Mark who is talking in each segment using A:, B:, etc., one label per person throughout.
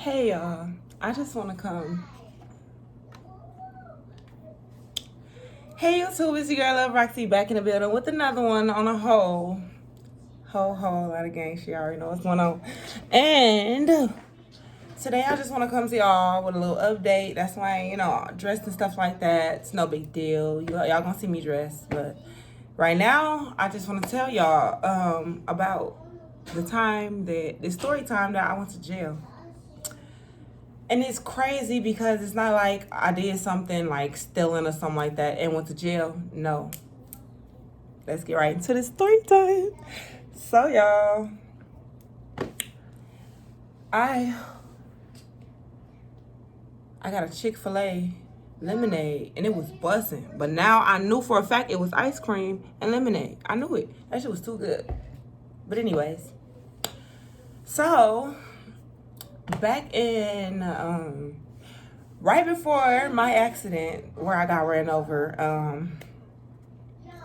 A: Hey y'all, I just want to come. Hey YouTube, it's your girl Love Roxy back in the building with another one on a whole lot of gang. She already know what's going on. And today I just want to come to y'all with a little update. That's why, dressed and stuff like that. It's no big deal. Y'all gonna see me dressed, but right now I just want to tell y'all about the story time that I went to jail. And it's crazy because it's not like I did something like stealing or something like that and went to jail. No. Let's get right into the story time. So y'all, I got a Chick-fil-A lemonade and it was buzzing. But now I knew for a fact it was ice cream and lemonade. I knew it. That shit was too good. But anyways, so back in right before my accident where I got ran over,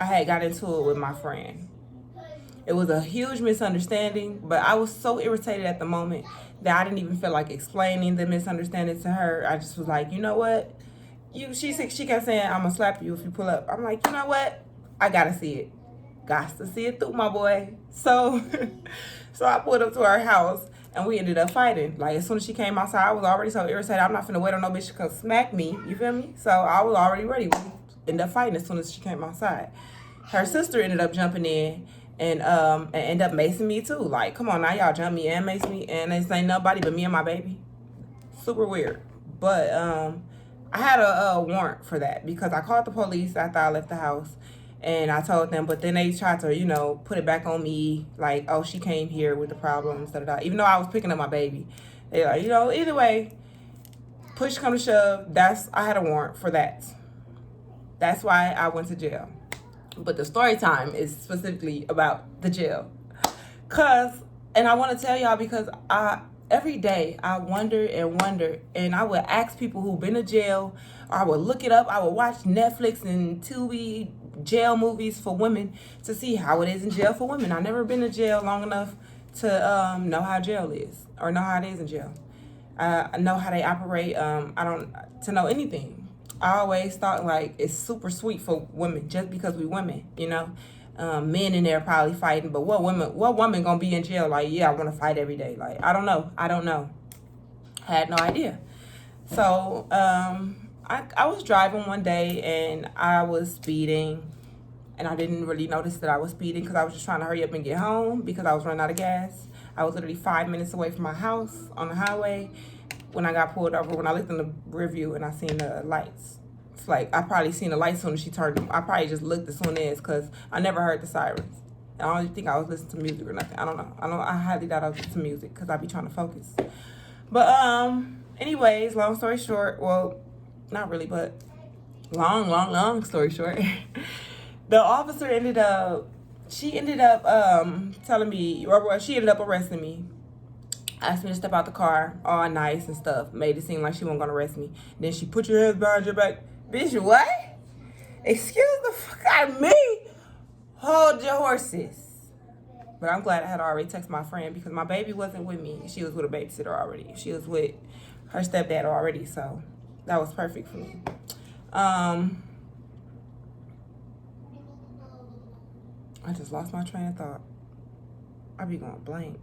A: I had got into it with my friend. It was a huge misunderstanding, but I was so irritated at the moment that I didn't even feel like explaining the misunderstanding to her. I just was like, you know what? She kept saying, I'm gonna slap you if you pull up. I'm like, you know what? I gotta see it. Got to see it through, my boy. So so I pulled up to our house and we ended up fighting. Like, as soon as she came outside, I was already so irritated. I'm not finna wait on no bitch to come smack me. You feel me? So I was already ready. We ended up fighting as soon as she came outside. Her sister ended up jumping in and ended up macing me too. Like, come on now, y'all jump me and mace me, and they say nobody but me and my baby. Super weird. But I had a warrant for that because I called the police after I left the house. And I told them, but then they tried to, put it back on me, like, oh, she came here with the problems, even though I was picking up my baby. They like, either way, push come to shove, I had a warrant for that. That's why I went to jail. But the story time is specifically about the jail. And I want to tell y'all because every day I wonder, and I would ask people who've been to jail, or I would look it up, I would watch Netflix and Tubi jail movies for women to see how it is in jail for women. I've never been to jail long enough to know how jail is or know how it is in jail. I know how they operate. I don't to know anything. I always thought like it's super sweet for women just because we women, men in there probably fighting, but what woman gonna be in jail like, yeah, I want to fight every day? Like, I don't know. I had no idea. So I was driving one day and I was speeding, and I didn't really notice that I was speeding because I was just trying to hurry up and get home because I was running out of gas. I was literally 5 minutes away from my house on the highway when I got pulled over. When I looked in the rear view and I seen the lights. It's like I probably seen the lights as soon as she turned them. I probably just looked as soon as because I never heard the sirens. I don't think I was listening to music or nothing. I don't know. I highly doubt I was listening to music because I be trying to focus. But anyways, long story short, well, not really, but long story short, the officer ended up telling me, or she ended up arresting me. Asked me to step out the car, all nice and stuff. Made it seem like she wasn't gonna arrest me. Then she put your hands behind your back. Bitch, what? Excuse the fuck out of me? Hold your horses. But I'm glad I had already texted my friend because my baby wasn't with me. She was with a babysitter already. She was with her stepdad already, so that was perfect for me. I just lost my train of thought. I be going blank.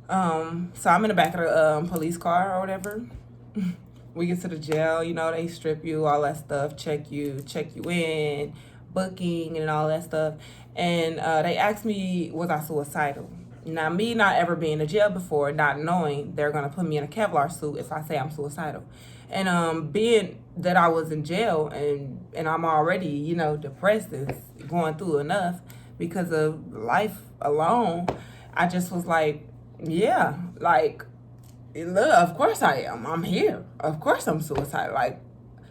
A: So I'm in the back of the police car or whatever. We get to the jail, they strip you, all that stuff, check you in, booking and all that stuff. And they asked me, was I suicidal? Now, me not ever being to jail before, not knowing they're going to put me in a Kevlar suit if I say I'm suicidal. And being that I was in jail and I'm already, depressed and going through enough because of life alone, I just was like, yeah, like, look, of course I am. I'm here. Of course I'm suicidal. Like,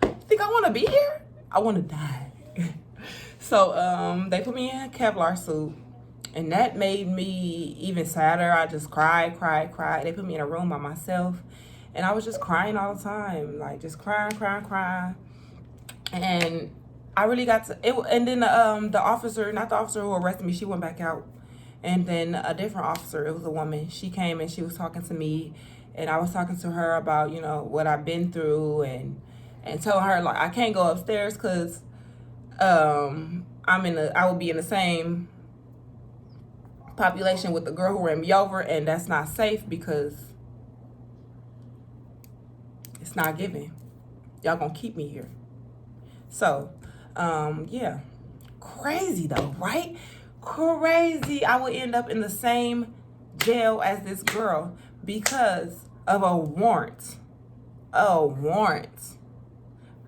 A: you think I want to be here? I want to die. So they put me in a Kevlar suit, and that made me even sadder. I just cried. They put me in a room by myself, and I was just crying all the time, like just crying. And I really got to it. And then the officer, not the officer who arrested me, she went back out. And then a different officer, it was a woman, she came and she was talking to me, and I was talking to her about, you know, what I've been through, and told her, like, I can't go upstairs because I will be in the same population with the girl who ran me over, and that's not safe because it's not giving. Y'all gonna keep me here. So, yeah. Crazy though, right? Crazy. I would end up in the same jail as this girl because of a warrant. A warrant.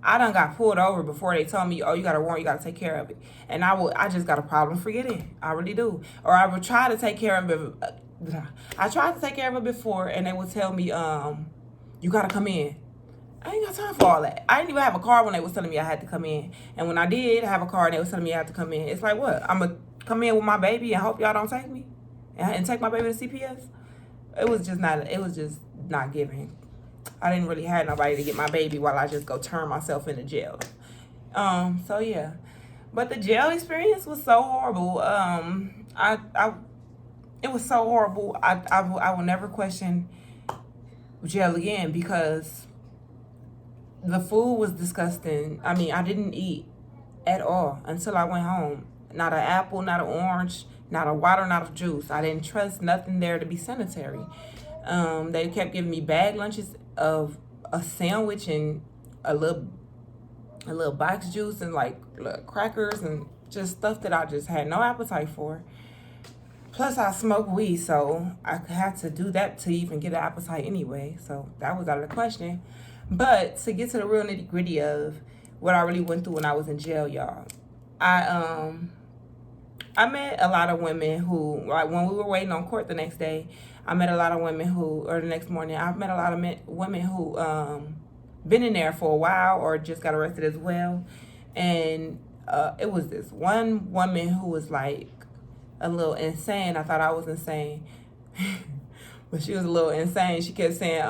A: I done got pulled over before they told me, oh, you got a warrant, you got to take care of it. And I just got a problem forgetting. I really do. Or I would try to take care of it. I tried to take care of it before, and they would tell me, you got to come in. I ain't got time for all that. I didn't even have a car when they was telling me I had to come in. And when I did have a car and they was telling me I had to come in, it's like, what? I'm going to come in with my baby and hope y'all don't take me? And take my baby to CPS? It was just not giving. I didn't really have nobody to get my baby while I just go turn myself into jail. So yeah. But the jail experience was so horrible. It was so horrible. I will never question jail again because the food was disgusting. I mean, I didn't eat at all until I went home. Not an apple, not an orange, not a water, not a juice. I didn't trust nothing there to be sanitary. They kept giving me bag lunches of a sandwich and a little box juice and like crackers and just stuff that I just had no appetite for. Plus, I smoke weed, so I had to do that to even get an appetite anyway. So that was out of the question. But to get to the real nitty gritty of what I really went through when I was in jail, y'all, I met a lot of women who, like when we were waiting on court the next day, I met a lot of women who, or the next morning, I met a lot of women who been in there for a while or just got arrested as well. And it was this one woman who was like a little insane. I thought I was insane. But she was a little insane. She kept saying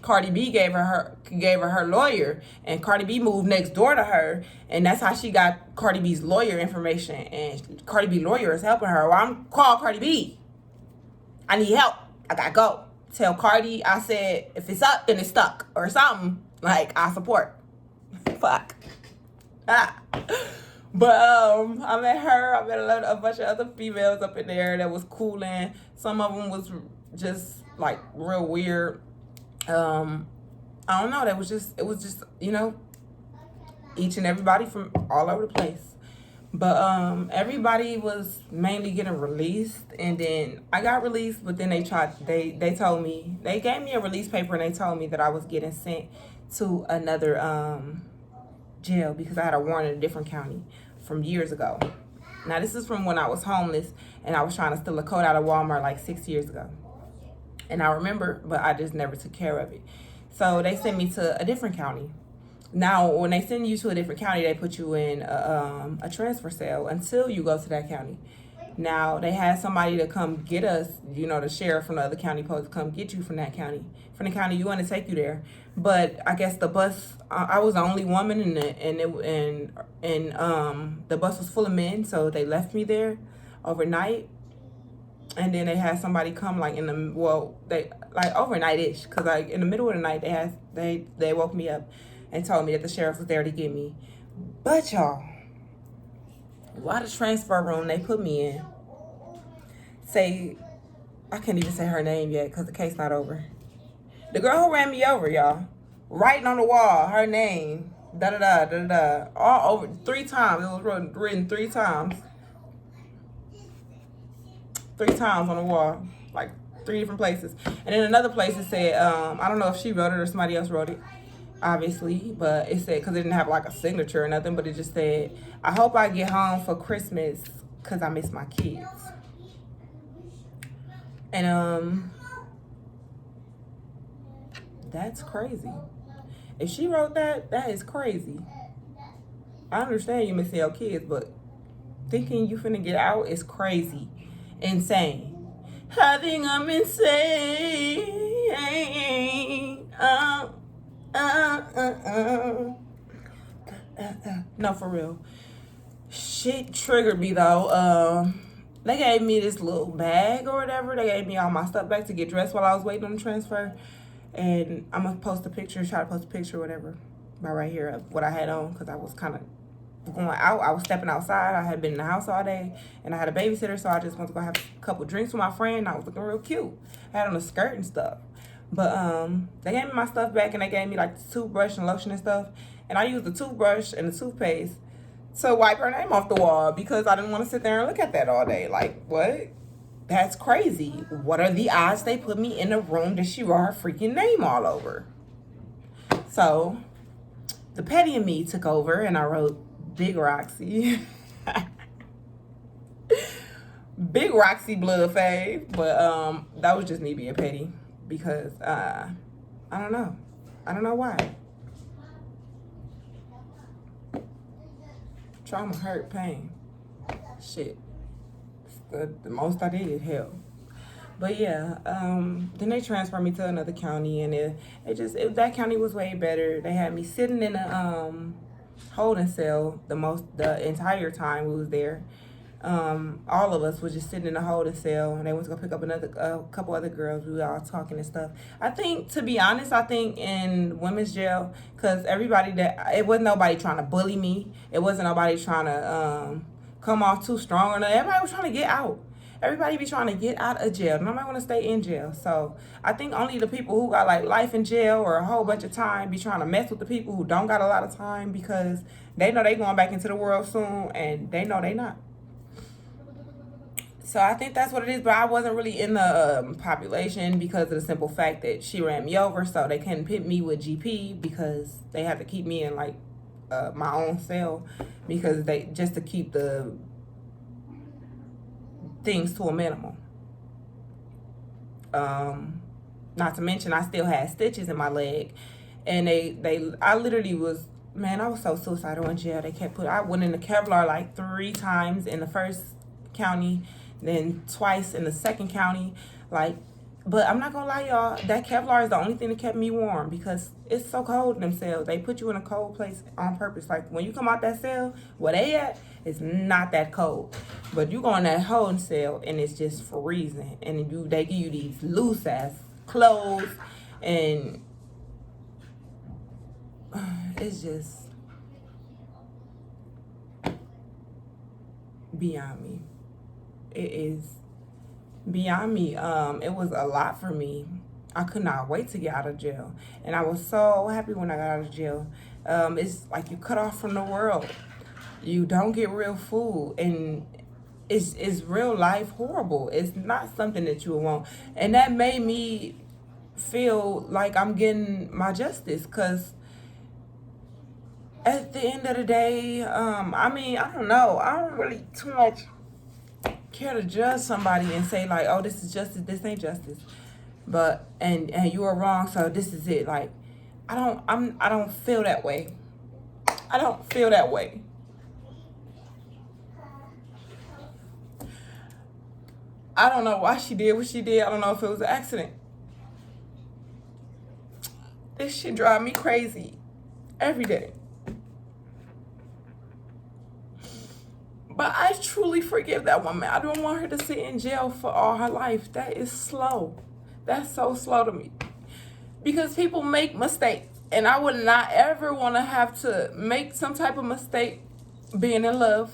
A: Cardi B gave her her lawyer, and Cardi B moved next door to her, and that's how she got Cardi B's lawyer information. And Cardi B lawyer is helping her. Well, I'm called Cardi B. I need help. I gotta go. Tell Cardi I said if it's up, then it's stuck or something. Like I support. Fuck. But I met her. I met a bunch of other females up in there that was cool, and some of them was just like real weird. I don't know. It was just you know, each and everybody from all over the place. But everybody was mainly getting released, and then I got released. But then they told me, they gave me a release paper, and they told me that I was getting sent to another jail because I had a warrant in a different county from years ago. Now this is from when I was homeless and I was trying to steal a coat out of Walmart like 6 years ago. And I remember, but I just never took care of it. So they sent me to a different county. Now, when they send you to a different county, they put you in a transfer cell until you go to that county. Now, they had somebody to come get us, you know, the sheriff from the other county supposed to come get you from that county. From the county you want to take you there. But I guess the bus, I was the only woman and the bus was full of men, so they left me there overnight. And then they had somebody come like overnight-ish, because like in the middle of the night they woke me up and told me that the sheriff was there to get me. But y'all, why the transfer room they put me in say, I can't even say her name yet because the case not over. The girl who ran me over, y'all, writing on the wall, her name, da-da-da, all over 3 times. It was written 3 times. 3 times on the wall, like 3 different places. And in another place it said, I don't know if she wrote it or somebody else wrote it, obviously, but it said, because it didn't have like a signature or nothing, but it just said, I hope I get home for Christmas because I miss my kids. And that's crazy. If she wrote that, that is crazy. I understand you missing your kids, but thinking you finna get out is crazy. Insane. I think I'm insane. No, for real. Shit triggered me though. They gave me this little bag or whatever. They gave me all my stuff back to get dressed while I was waiting on the transfer. And I'm going to post a picture, try to post a picture or whatever, right here of what I had on, because I was kind of going out. I was stepping outside. I had been in the house all day, and I had a babysitter, so I just went to go have a couple drinks with my friend. I was looking real cute. I had on a skirt and stuff. But they gave me my stuff back, and they gave me like the toothbrush and lotion and stuff. And I used the toothbrush and the toothpaste to wipe her name off the wall because I didn't want to sit there and look at that all day. Like, what? That's crazy. What are the odds they put me in a room that she wrote her freaking name all over? So the petty in me took over, and I wrote Big Roxy. Big Roxy blood fave. But that was just me being petty because I don't know. I don't know why. Trauma, hurt, pain. Shit. The most I did, hell. But yeah, then they transferred me to another county, and that county was way better. They had me sitting in a holding cell the entire time we was there. All of us was just sitting in a holding cell, and they went to go pick up a couple other girls. We were all talking and stuff. I think, to be honest, in women's jail, because it wasn't nobody trying to bully me. It wasn't nobody trying to come off too strong or nothing. Everybody was trying to get out. Everybody be trying to get out of jail. Nobody want to stay in jail. So I think only the people who got like life in jail or a whole bunch of time be trying to mess with the people who don't got a lot of time, because they know they going back into the world soon, and they know they not. So I think that's what it is, but I wasn't really in the population because of the simple fact that she ran me over, so they couldn't pit me with GP because they had to keep me in like my own cell, because just to keep the things to a minimum. Not to mention I still had stitches in my leg, and I literally was, man, I was so suicidal in jail. I went in the Kevlar like 3 times in the first county, then twice in the second county. But I'm not gonna lie, y'all, that Kevlar is the only thing that kept me warm, because it's so cold in them cells. They put you in a cold place on purpose. Like, when you come out that cell, where they at, it's not that cold. But you go in that holding cell, and it's just freezing. And they give you these loose-ass clothes, and it's just beyond me. It is beyond me. It was a lot for me. I could not wait to get out of jail, and I was so happy when I got out of jail. It's like you cut off from the world. You don't get real food, and it's real life horrible. It's not something that you would want, and that made me feel like I'm getting my justice, because at the end of the day, I don't know. I don't really too much care to judge somebody and say like, oh, this is justice, this ain't justice, but and you are wrong, so this is it. Like, I don't feel that way. I don't feel that way. I don't know why she did what she did. I don't know if it was an accident. This shit drive me crazy every day. But I truly forgive that woman. I don't want her to sit in jail for all her life. That is slow. That's so slow to me. Because people make mistakes. And I would not ever want to have to make some type of mistake being in love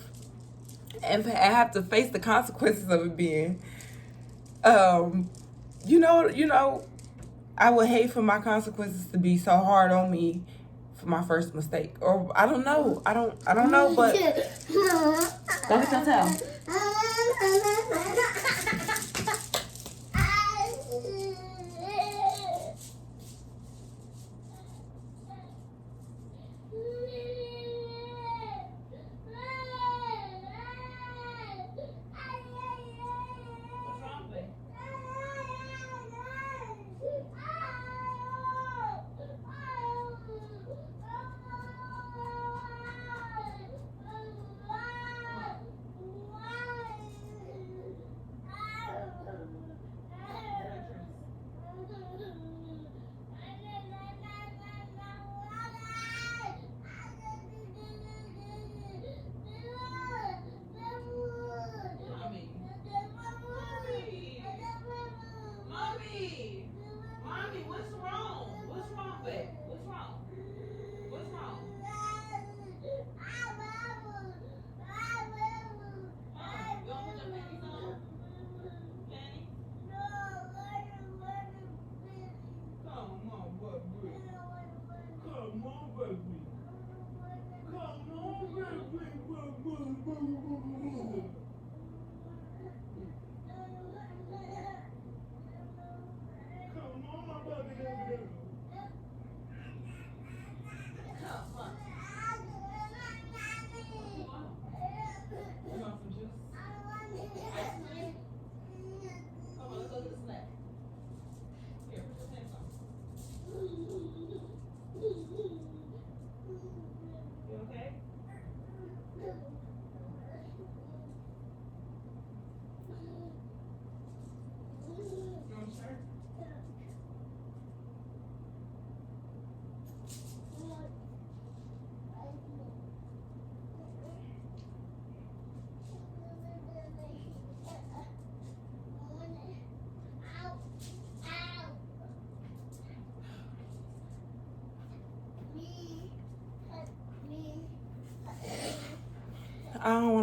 A: and have to face the consequences of it being. You know, I would hate for my consequences to be so hard on me for my first mistake. Or I don't know. I don't know, but go get your towel.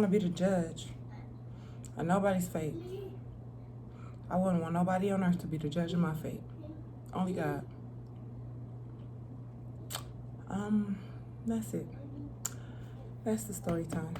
A: to be the judge of nobody's fate. I wouldn't want nobody on earth to be the judge of my fate. Only God. That's it. That's the story time.